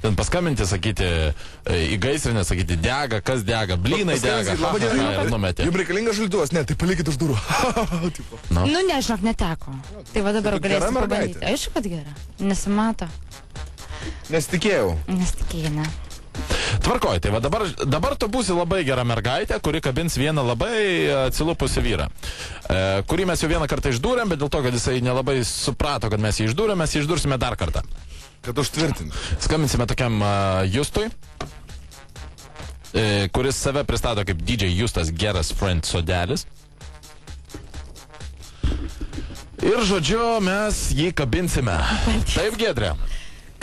Ten paskambinti, sakyti, į gaisrinę, sakyti, dega, kas dega, blynai dega, ir numetė. Jums reikalingas šaldytuvas, ne, tai palikit už durų. No. Nu, nežinok, neteko. Tai va dabar galėsiu pabandyti. Aišku, kad gera. Nesimato. Nesitikėjau. Nesitikėjau, ne. Tvarkoj, tai va dabar tu būsi labai gera mergaitė, kuri kabins vieną labai atsilupusi vyrą, kurį mes jau vieną kartą išdūrėm, bet dėl to, kad jisai nelabai suprato, kad mes jį išdūrėm, mes jį išdūrsime dar kartą. Kad užtvirtinti. Skambinsime tokiam Justui, kuris save pristato kaip DJ Justas Geras Friend Sodelis. Ir žodžiu, mes jį kabinsime. Taip, Giedrė?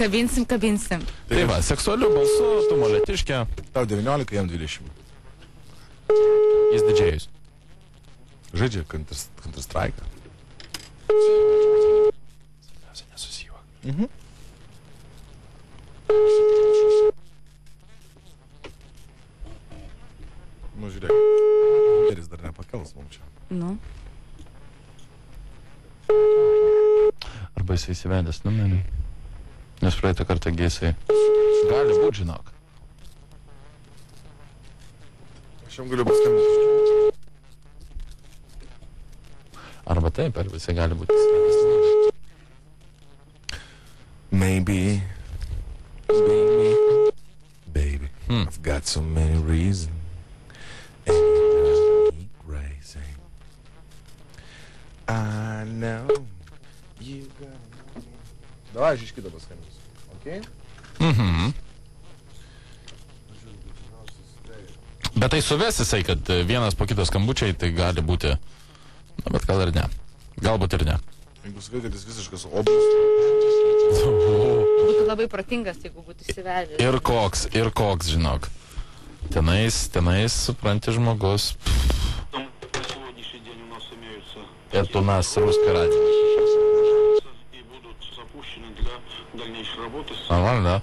Kabinsim. Tai va, seksualiu balsu, tu moletiškė. Tau 19, jam 20. Jis didžėjus. Žaidžia Counter-Strike. Svarbiausia, nesusijuok. Nu, žiūrėk. Jis dar nepakels mums čia. Nu. Arba jisai įsivedęs numerį. Nes praeitą kartą gėsai. Gali būt, žinok. Aš jam galiu paskambinti. Arba taip, arba jisai gali būti įsivedęs numerį. Maybe. Baby. I've got so many reasons. And you drive me crazy. I know you got me. Давай, aš iš kito paskambinsiu. Okay? Bet tai suves jisai, kad vienas po kito skambučiai, tai gali būti, na, bet gal ir ne. Galbūt ir ne. Jeigu sakai, kad jis visiškas obus. Būtų labai protingas, jeigu būtų įsivedęs. Ir koks, žinok. Tenais, supranti, žmogus. Ir tu nas Ruska radija. Нормально, да?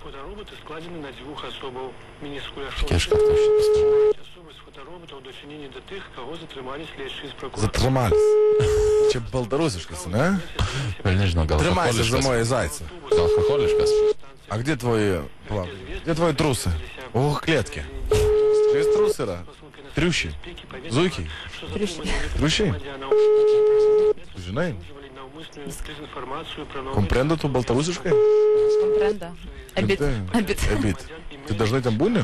Фотороботы складены на двух особо міні-скуляшових. Кешка, хто ще поставив? Особи з фоторобота удочинені до тих, кого затримали слідчі з прокуратури. Затримались. Čia baltarusiškas, ne? Nežinau, gal Тримайся за мои зайцы. Gal хохолишkas? А где твои... Где твои трусы? Ох, клетки. Čia трусы yra. Triušiai. Zuikiai. Triušiai. Žinai? Komprendo tu baltarusiškai? Komprendo. Abit. Ты dažnai ten būni?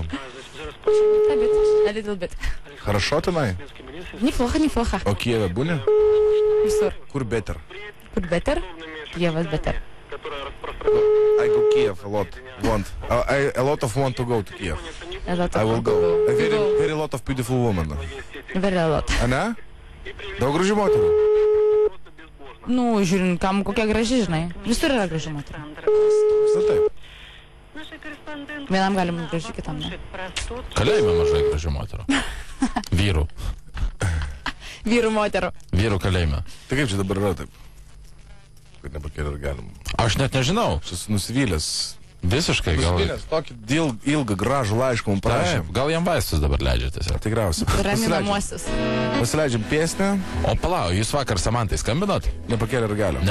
Abit. A little bit. Хорошо tenai? Неплохо. O Kijeve būni? Visur. Kur better? Kur better? Kijevas better. I go Kiev a lot. A lot of want to go to Kiev. I will go. A very lot of beautiful women. Very lot. A ne? Daug gražių moterų? Nu, žiūrint, kam kokia graži, žinai. Visur yra graži moterų. Visą taip. Vienam galim graži, kitam ne. Kalėjime mažai gražių moterų. Vyrų. Vyrų moterų. Vyrų kalėjime. Tai kaip čia dabar yra taip? Kad nepakėlė ir galim. Aš net nežinau. Šis nusivylęs. Visiškai, gal... Nusivylęs tokį ilgą, gražų laišką mums parašė. Taip, gal jam vaistus dabar leidžia tiesiog. Tikriausiai. Raminamuosius. Pasileidžiam piesnę. O palauk, jūs vakar Samantai skambinot? Nepakėlė ir galim.